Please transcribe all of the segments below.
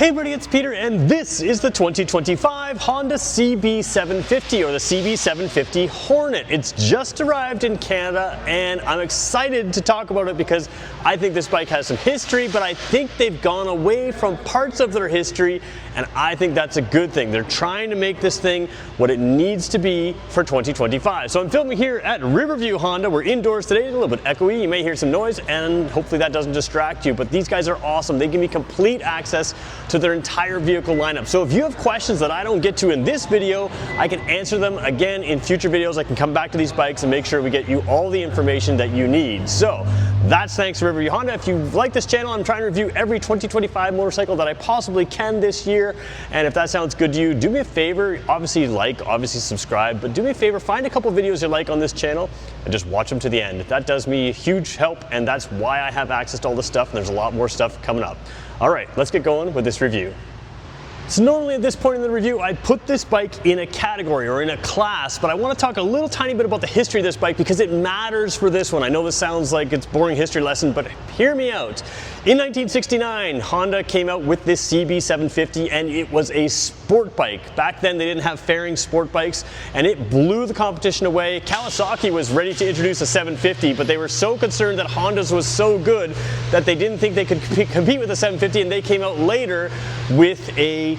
Hey everybody, it's Peter and this is the 2025 Honda CB750 or the CB750 Hornet. It's just arrived in Canada and I'm excited to talk about it because I think this bike has some history, but I think they've gone away from parts of their history and I think that's a good thing. They're trying to make this thing what it needs to be for 2025. So I'm filming here at Riverview Honda. We're indoors today, a little bit echoey. You may hear some noise and hopefully that doesn't distract you, but these guys are awesome. They give me complete access to their entire vehicle lineup. So if you have questions that I don't get to in this video, I can answer them again in future videos. I can come back to these bikes and make sure we get you all the information that you need. So that's thanks to Riverview Honda. If you like this channel, I'm trying to review every 2025 motorcycle that I possibly can this year. And if that sounds good to you, do me a favor, obviously like, obviously subscribe, but do me a favor, find a couple videos you like on this channel and just watch them to the end. That does me a huge help and that's why I have access to all this stuff and there's a lot more stuff coming up. All right, let's get going with this review. So normally at this point in the review, I put this bike in a category or in a class, but I want to talk a little tiny bit about the history of this bike because it matters for this one. I know this sounds like it's a boring history lesson, but hear me out. In 1969, Honda came out with this CB750 and it was a sport bike. Back then they didn't have fairing sport bikes and it blew the competition away. Kawasaki was ready to introduce a 750, but they were so concerned that Honda's was so good that they didn't think they could compete with the 750 and they came out later with a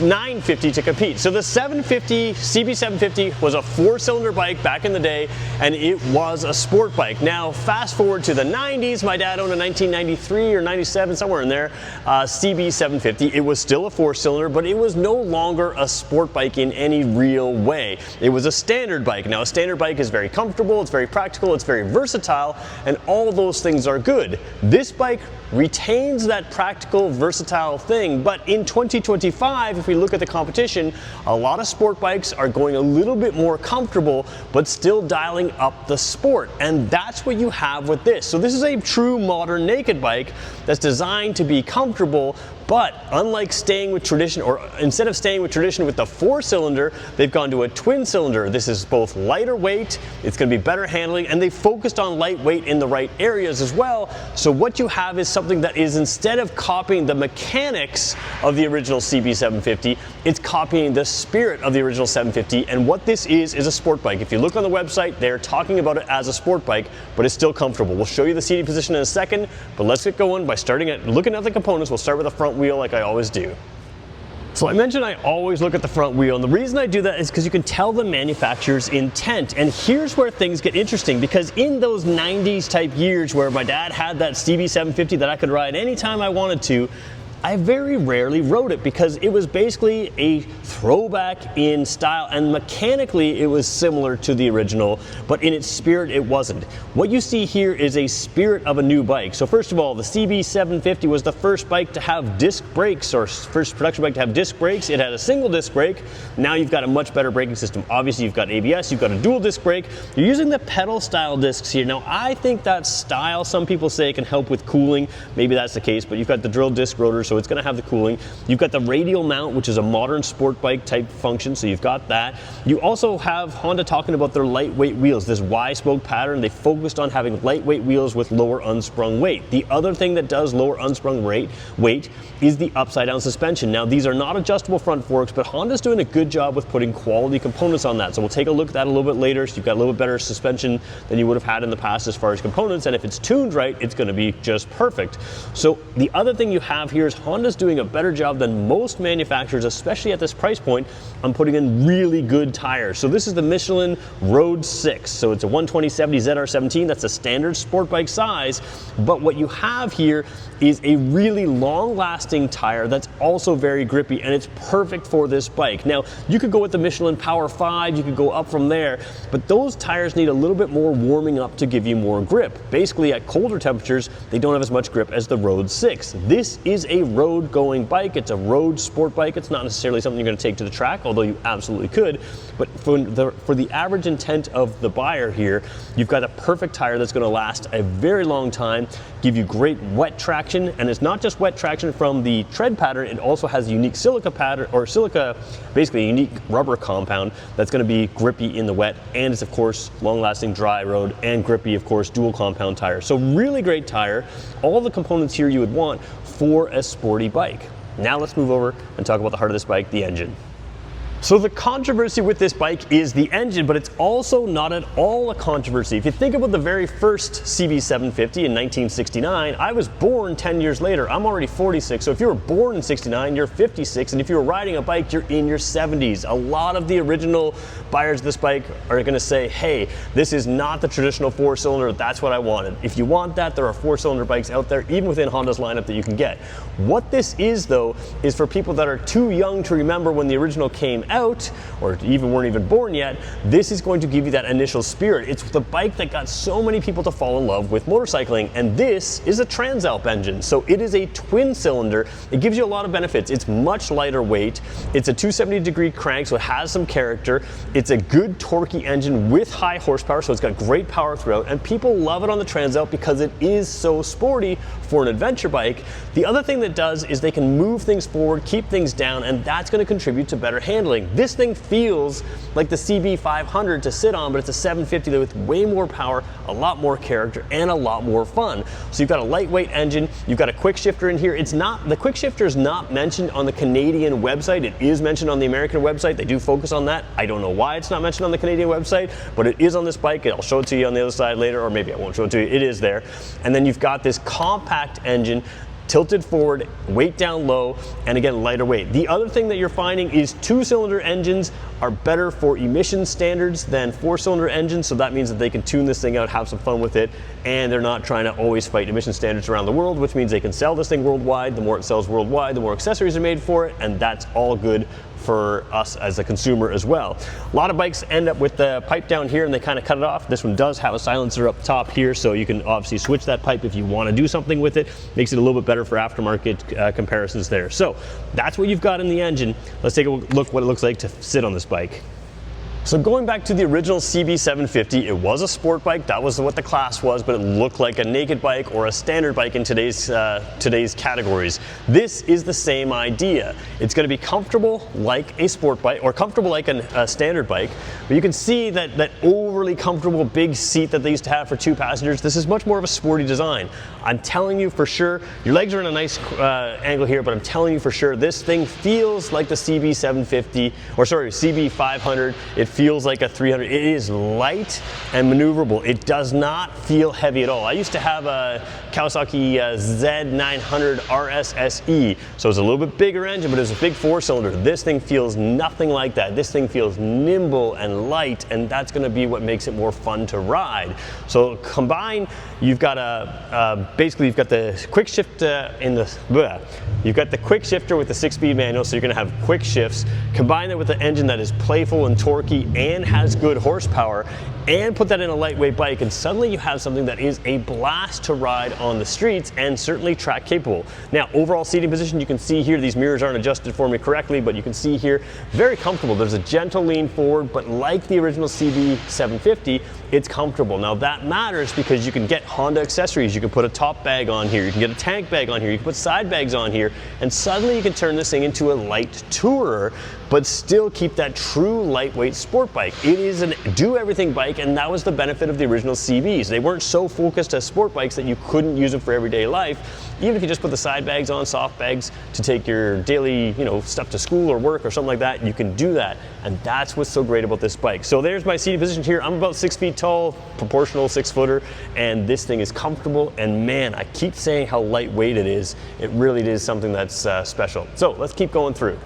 950 to compete. So the CB750 was a 4-cylinder bike back in the day and it was a sport bike. Now fast forward to the 90s, my dad owned a 1993 or 97, somewhere in there, CB750. It was still a 4-cylinder, but it was no longer a sport bike in any real way. It was a standard bike. Now a standard bike is very comfortable, it's very practical, it's very versatile, and all those things are good. This bike retains that practical, versatile thing, but in 2025, if we look at the competition, a lot of sport bikes are going a little bit more comfortable, but still dialing up the sport, and that's what you have with this. So this is a true modern naked bike that's designed to be comfortable, but unlike staying with tradition, or instead of staying with tradition with the 4-cylinder, they've gone to a twin-cylinder. This is both lighter weight, it's going to be better handling, and they focused on lightweight in the right areas as well. So what you have is something that is, instead of copying the mechanics of the original CB750, it's copying the spirit of the original 750, and what this is a sport bike. If you look on the website, they're talking about it as a sport bike, but it's still comfortable. We'll show you the seating position in a second, but let's get going by looking at the components. We'll start with the front wheel like I always do. So I mentioned I always look at the front wheel, and the reason I do that is because you can tell the manufacturer's intent. And here's where things get interesting, because in those 90s type years where my dad had that CB750 that I could ride anytime I wanted to, I very rarely rode it because it was basically a throwback in style, and mechanically it was similar to the original, but in its spirit it wasn't. What you see here is a spirit of a new bike. So first of all, the CB750 was the first bike to have disc brakes, or first production bike to have disc brakes. It had a single disc brake. Now you've got a much better braking system. Obviously you've got ABS, you've got a dual disc brake. You're using the pedal style discs here. Now I think that style, some people say, can help with cooling. Maybe that's the case, but you've got the drill disc rotor, so it's going to have the cooling. You've got the radial mount, which is a modern sport bike type function, so you've got that. You also have Honda talking about their lightweight wheels, this Y-spoke pattern. They focused on having lightweight wheels with lower unsprung weight. The other thing that does lower unsprung weight is the upside down suspension. Now these are not adjustable front forks, but Honda's doing a good job with putting quality components on that. So we'll take a look at that a little bit later. So you've got a little bit better suspension than you would have had in the past as far as components, and if it's tuned right, it's going to be just perfect. So the other thing you have here is Honda's doing a better job than most manufacturers, especially at this price point, on putting in really good tires. So this is the Michelin Road 6. So it's a 120/70 ZR17. That's a standard sport bike size. But what you have here is a really long-lasting tire that's also very grippy, and it's perfect for this bike. Now, you could go with the Michelin Power 5, you could go up from there, but those tires need a little bit more warming up to give you more grip. Basically, at colder temperatures, they don't have as much grip as the Road 6. This is a road-going bike. It's a road sport bike. It's not necessarily something you're going to take to the track, although you absolutely could. But for the average intent of the buyer here, you've got a perfect tire that's going to last a very long time, give you great wet traction, and it's not just wet traction from the tread pattern, it also has a unique silica pattern, or silica, basically a unique rubber compound that's going to be grippy in the wet, and it's of course long-lasting dry road and grippy, of course, dual compound tire. So really great tire, all the components here you would want for a sporty bike. Now let's move over and talk about the heart of this bike, the engine. So the controversy with this bike is the engine, but it's also not at all a controversy. If you think about the very first CB750 in 1969, I was born 10 years later. I'm already 46, so if you were born in 69, you're 56, and if you were riding a bike, you're in your 70s. A lot of the original buyers of this bike are gonna say, hey, this is not the traditional 4-cylinder, that's what I wanted. If you want that, there are 4-cylinder bikes out there, even within Honda's lineup, that you can get. What this is, though, is for people that are too young to remember when the original came out, or even weren't even born yet. This is going to give you that initial spirit. It's the bike that got so many people to fall in love with motorcycling, and this is a Transalp engine. So it is a twin cylinder. It gives you a lot of benefits. It's much lighter weight. It's a 270-degree crank, so it has some character. It's a good torquey engine with high horsepower, so it's got great power throughout, and people love it on the Transalp because it is so sporty for an adventure bike. The other thing that does is they can move things forward, keep things down, and that's going to contribute to better handling. This thing feels like the CB500 to sit on, but it's a 750 with way more power, a lot more character, and a lot more fun. So you've got a lightweight engine, you've got a quick shifter in here. It's not, the quick shifter is not mentioned on the Canadian website. It is mentioned on the American website. They do focus on that. I don't know why it's not mentioned on the Canadian website, but it is on this bike. I'll show it to you on the other side later, or maybe I won't show it to you. It is there. And then you've got this compact engine, tilted forward, weight down low, and again, lighter weight. The other thing that you're finding is 2-cylinder engines are better for emission standards than 4-cylinder engines, so that means that they can tune this thing out, have some fun with it, and they're not trying to always fight emission standards around the world, which means they can sell this thing worldwide. The more it sells worldwide, the more accessories are made for it, and that's all good for us as a consumer as well. A lot of bikes end up with the pipe down here and they kind of cut it off. This one does have a silencer up top here, so you can obviously switch that pipe if you want to do something with it. Makes it a little bit better for aftermarket comparisons there. So that's what you've got in the engine. Let's take a look what it looks like to sit on this bike. So going back to the original CB750, it was a sport bike. That was what the class was, but it looked like a naked bike or a standard bike in today's categories. This is the same idea. It's going to be comfortable like a sport bike, or comfortable like a standard bike, but you can see that overly comfortable big seat that they used to have for 2 passengers. This is much more of a sporty design. I'm telling you for sure, your legs are in a nice angle here, but I'm telling you for sure, this thing feels like the CB750, or sorry, CB500. It feels like a 300. It is light and maneuverable. It does not feel heavy at all. I used to have a Kawasaki Z900 RSSE, so it's a little bit bigger engine, but it's a big 4-cylinder. This thing feels nothing like that. This thing feels nimble and light, and that's going to be what makes it more fun to ride. So combine, you've got basically you've got the quick shift you've got the quick shifter with the 6-speed manual, so you're going to have quick shifts. Combine it with an engine that is playful and torquey and has good horsepower, and put that in a lightweight bike, and suddenly you have something that is a blast to ride on the streets and certainly track capable. Now, overall seating position, you can see here, these mirrors aren't adjusted for me correctly, but you can see here, very comfortable. There's a gentle lean forward, but like the original CB750, it's comfortable. Now that matters because you can get Honda accessories. You can put a top bag on here, you can get a tank bag on here, you can put side bags on here, and suddenly you can turn this thing into a light tourer, but still keep that true lightweight sport bike. It is a do-everything bike, and that was the benefit of the original CBs. They weren't so focused as sport bikes that you couldn't use them for everyday life. Even if you just put the side bags on, soft bags, to take your daily, stuff to school or work or something like that, you can do that. And that's what's so great about this bike. So there's my seating position here. I'm about 6 feet tall, proportional 6-footer, and this thing is comfortable. And man, I keep saying how lightweight it is. It really is something that's special. So let's keep going through.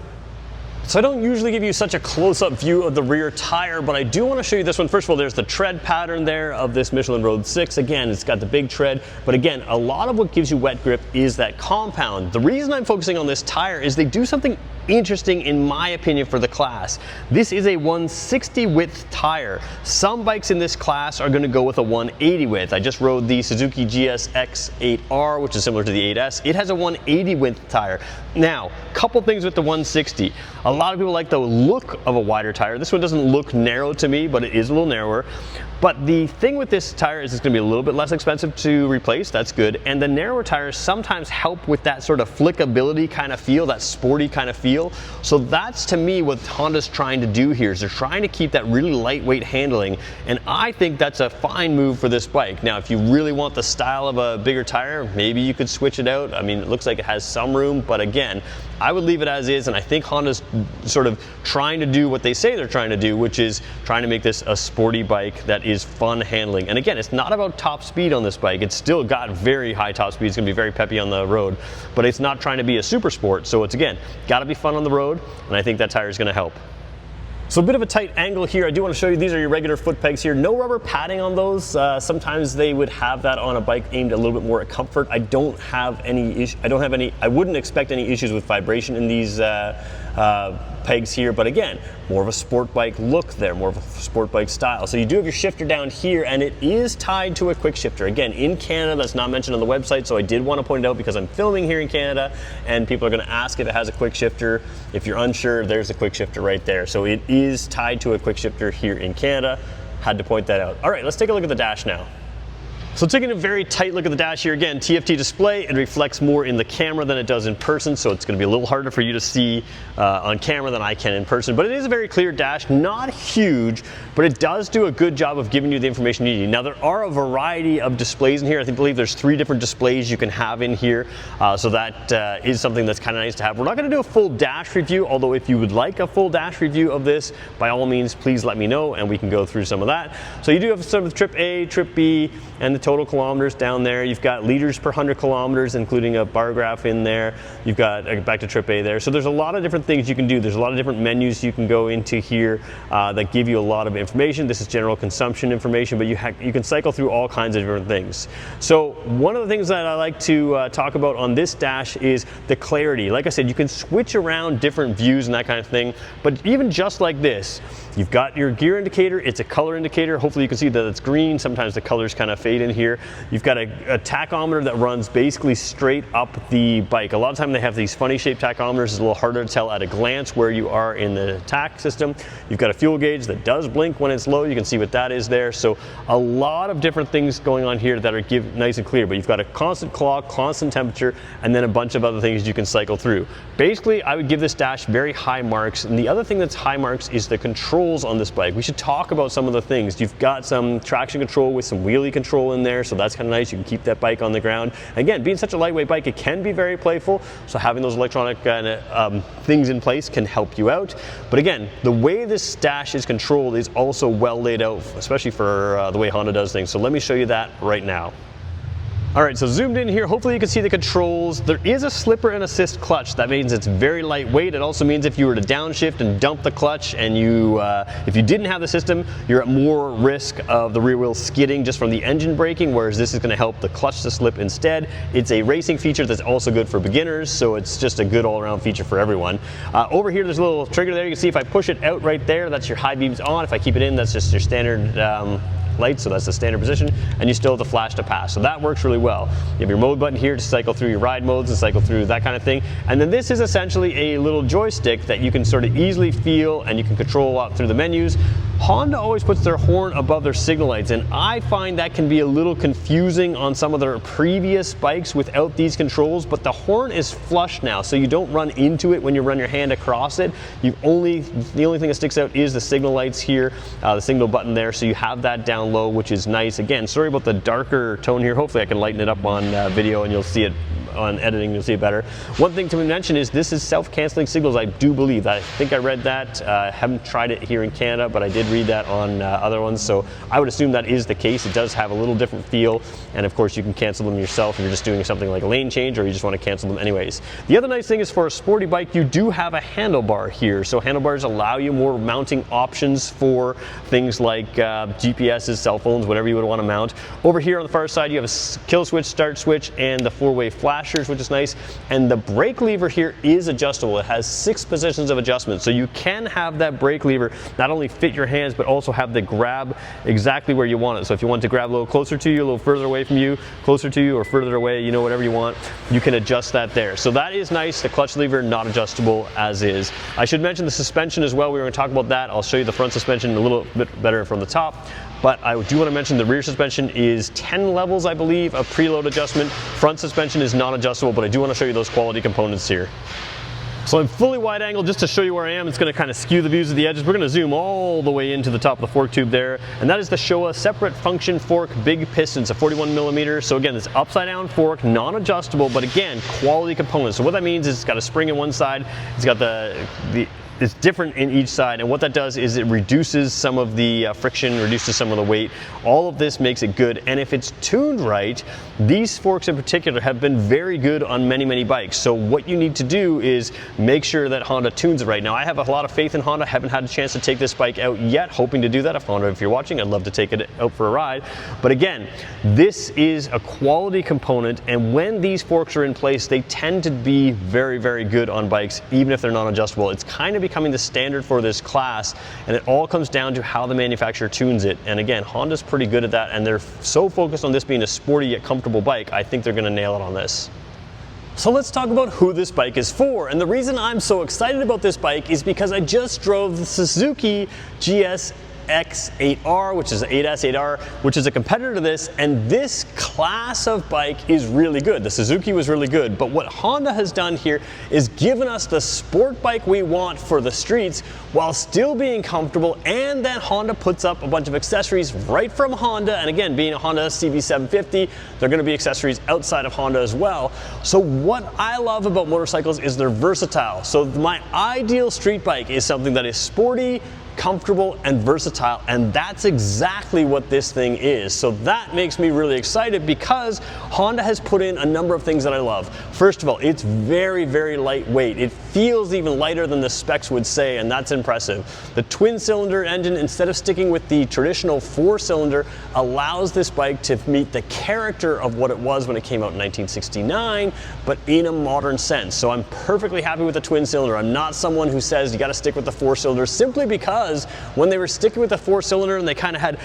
So I don't usually give you such a close-up view of the rear tire, but I do want to show you this one. First of all, there's the tread pattern there of this Michelin Road 6. Again, it's got the big tread, but again, a lot of what gives you wet grip is that compound. The reason I'm focusing on this tire is they do something interesting in my opinion for the class. This is a 160 width tire. Some bikes in this class are going to go with a 180 width. I just rode the Suzuki GSX 8R, which is similar to the 8S. It has a 180 width tire. Now, couple things with the 160. A lot of people like the look of a wider tire. This one doesn't look narrow to me, but it is a little narrower. But the thing with this tire is it's going to be a little bit less expensive to replace. That's good. And the narrower tires sometimes help with that sort of flickability kind of feel, that sporty kind of feel. So that's, to me, what Honda's trying to do here is they're trying to keep that really lightweight handling. And I think that's a fine move for this bike. Now, if you really want the style of a bigger tire, maybe you could switch it out. I mean, it looks like it has some room, but again, I would leave it as is. And I think Honda's sort of trying to do what they say they're trying to do, which is trying to make this a sporty bike that is fun handling. And again, it's not about top speed on this bike. It's still got very high top speed. It's going to be very peppy on the road, but it's not trying to be a super sport. So it's, again, got to be fun on the road, and I think that tire is going to help. So a bit of a tight angle here. I do want to show you, these are your regular foot pegs here. No rubber padding on those. Sometimes they would have that on a bike aimed a little bit more at comfort. I don't have any I wouldn't expect any issues with vibration in these pegs here, but again, more of a sport bike look there, more of a sport bike style. So you do have your shifter down here, and it is tied to a quick shifter. Again, in Canada, that's not mentioned on the website, so I did want to point it out because I'm filming here in Canada, and people are going to ask if it has a quick shifter. If you're unsure, there's a quick shifter right there. So it is tied to a quick shifter here in Canada. Had to point that out. All right, let's take a look at the dash now. So taking a very tight look at the dash here, again, TFT display, it reflects more in the camera than it does in person, so it's going to be a little harder for you to see on camera than I can in person. But it is a very clear dash, not huge, but it does do a good job of giving you the information you need. Now, there are a variety of displays in here. I believe there's 3 different displays you can have in here, so that is something that's kind of nice to have. We're not going to do a full dash review, although if you would like a full dash review of this, by all means, please let me know, and we can go through some of that. So you do have some of the trip A, trip B, and the total kilometers down there. You've got liters per 100 kilometers, including a bar graph in there. You've got back to trip A there. So there's a lot of different things you can do. There's a lot of different menus you can go into here that give you a lot of information. This is general consumption information, but you can cycle through all kinds of different things. So one of the things that I like to talk about on this dash is the clarity. Like I said, you can switch around different views and that kind of thing, but even just like this, you've got your gear indicator. It's a color indicator. Hopefully you can see that it's green. Sometimes the colors kind of fade in here. You've got a tachometer that runs basically straight up the bike. A lot of time they have these funny shaped tachometers. It's a little harder to tell at a glance where you are in the tach system. You've got a fuel gauge that does blink when it's low. You can see what that is there. So a lot of different things going on here that are nice and clear, but you've got a constant clock, constant temperature, and then a bunch of other things you can cycle through. Basically, I would give this dash very high marks. And the other thing that's high marks is the controls on this bike. We should talk about some of the things. You've got some traction control with some wheelie control in there, so that's kind of nice. You can keep that bike on the ground. Again, being such a lightweight bike, it can be very playful, so having those electronic things in place can help you out. But again, the way this dash is controlled is also well laid out, especially for the way Honda does things. So let me show you that right now. All right, so zoomed in here, hopefully you can see the controls. There is a slipper and assist clutch. That means it's very lightweight. It also means if you were to downshift and dump the clutch and if you didn't have the system, you're at more risk of the rear wheel skidding just from the engine braking, whereas this is gonna help the clutch to slip instead. It's a racing feature that's also good for beginners, so it's just a good all-around feature for everyone. Over here, there's a little trigger there. You can see if I push it out right there, that's your high beams on. If I keep it in, that's just your standard lights, so that's the standard position, and you still have the flash to pass. So that works really well. You have your mode button here to cycle through your ride modes and cycle through that kind of thing. And then this is essentially a little joystick that you can sort of easily feel and you can control a lot through the menus. Honda always puts their horn above their signal lights, and I find that can be a little confusing on some of their previous bikes without these controls, but the horn is flush now, so you don't run into it when you run your hand across it. The only thing that sticks out is the signal lights here, the signal button there, so you have that down low, which is nice. Again, sorry about the darker tone here. Hopefully I can lighten it up on video and you'll see it on editing, you'll see it better. One thing to mention is this is self-canceling signals, I do believe. I think I read that. Haven't tried it here in Canada, but I did read that on other ones, so I would assume that is the case. It does have a little different feel, and of course you can cancel them yourself if you're just doing something like a lane change or you just want to cancel them anyways. The other nice thing is for a sporty bike, you do have a handlebar here. So handlebars allow you more mounting options for things like GPSs, cell phones, whatever you would want to mount. Over here on the far side, you have a kill switch, start switch, and the 4-way flash flashers, which is nice. And the brake lever here is adjustable. It has 6 positions of adjustment. So you can have that brake lever not only fit your hands, but also have the grab exactly where you want it. So if you want to grab a little closer to you, a little further away from you, closer to you, or further away, you know, whatever you want, you can adjust that there. So that is nice. The clutch lever, not adjustable as is. I should mention the suspension as well. We were going to talk about that. I'll show you the front suspension a little bit better from the top. But I do want to mention the rear suspension is 10 levels, I believe, of preload adjustment. Front suspension is not adjustable, but I do want to show you those quality components here. So I'm fully wide angle just to show you where I am. It's going to kind of skew the views of the edges. We're going to zoom all the way into the top of the fork tube there. And that is the Showa separate function fork big piston. It's a 41 millimeter. So again, this upside down fork, non-adjustable, but again, quality components. So what that means is it's got a spring in one side. It's got it's different in each side, and what that does is it reduces some of the friction, reduces some of the weight. All of this makes it good, and if it's tuned right, these forks in particular have been very good on many, many bikes. So what you need to do is make sure that Honda tunes it right. Now, I have a lot of faith in Honda. Haven't had a chance to take this bike out yet, hoping to do that. If you're watching, I'd love to take it out for a ride. But again, this is a quality component, and when these forks are in place, they tend to be very, very good on bikes, even if they're not adjustable. It's kind of becoming the standard for this class, and it all comes down to how the manufacturer tunes it. And again, Honda's pretty good at that, and they're so focused on this being a sporty yet comfortable bike. I think they're going to nail it on this. So let's talk about who this bike is for. And the reason I'm so excited about this bike is because I just drove the Suzuki GS X8R, which is an 8S8R, which is a competitor to this, and this class of bike is really good. The Suzuki was really good, but what Honda has done here is given us the sport bike we want for the streets while still being comfortable, and then Honda puts up a bunch of accessories right from Honda, and again, being a Honda CB750, they're going to be accessories outside of Honda as well. So what I love about motorcycles is they're versatile. So my ideal street bike is something that is sporty, comfortable, and versatile, and that's exactly what this thing is. So that makes me really excited because Honda has put in a number of things that I love. First of all, it's very, very lightweight. It feels even lighter than the specs would say, and that's impressive. The twin-cylinder engine, instead of sticking with the traditional 4-cylinder, allows this bike to meet the character of what it was when it came out in 1969, but in a modern sense. So I'm perfectly happy with the twin-cylinder. I'm not someone who says you got to stick with the 4-cylinder simply because when they were sticking with the 4-cylinder and they kind of had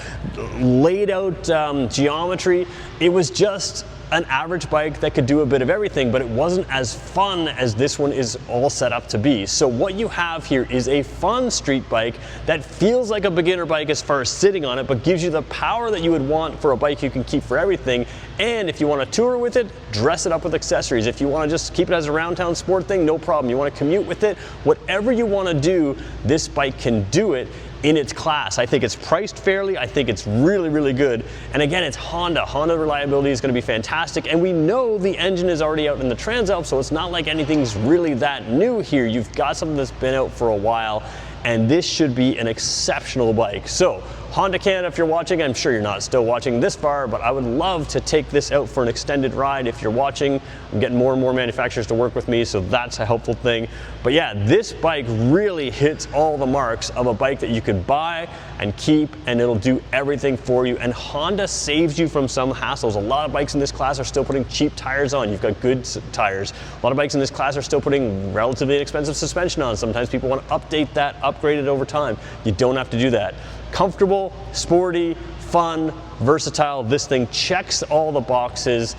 laid out geometry, it was just an average bike that could do a bit of everything, but it wasn't as fun as this one is all set up to be. So what you have here is a fun street bike that feels like a beginner bike as far as sitting on it, but gives you the power that you would want for a bike you can keep for everything. And if you want to tour with it, dress it up with accessories. If you want to just keep it as a round town sport thing, no problem. You want to commute with it, whatever you want to do, this bike can do it in its class. I think it's priced fairly. I think it's really, really good. And again, it's Honda. Honda reliability is going to be fantastic. And we know the engine is already out in the Transalp, so it's not like anything's really that new here. You've got something that's been out for a while, and this should be an exceptional bike. So Honda Canada, if you're watching, I'm sure you're not still watching this far, but I would love to take this out for an extended ride. If you're watching, I'm getting more and more manufacturers to work with me, so that's a helpful thing. But yeah, this bike really hits all the marks of a bike that you could buy and keep, and it'll do everything for you. And Honda saves you from some hassles. A lot of bikes in this class are still putting cheap tires on. You've got good tires. A lot of bikes in this class are still putting relatively inexpensive suspension on. Sometimes people want to update that, upgrade it over time. You don't have to do that. Comfortable, sporty, fun, versatile. This thing checks all the boxes,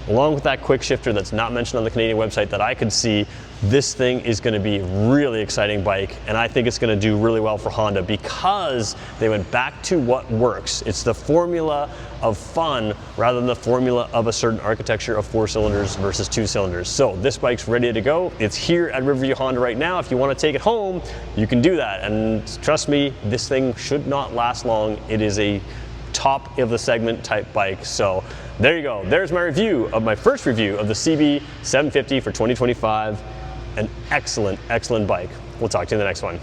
along with that quick shifter that's not mentioned on the Canadian website that I could see. This thing is going to be a really exciting bike, and I think it's going to do really well for Honda because they went back to what works. It's the formula of fun rather than the formula of a certain architecture of 4 cylinders versus 2 cylinders. So this bike's ready to go. It's here at Riverview Honda right now. If you want to take it home, you can do that. And trust me, this thing should not last long. It is a top of the segment type bike. So there you go. There's my review of my first review of the CB750 for 2025. An excellent, excellent bike. We'll talk to you in the next one.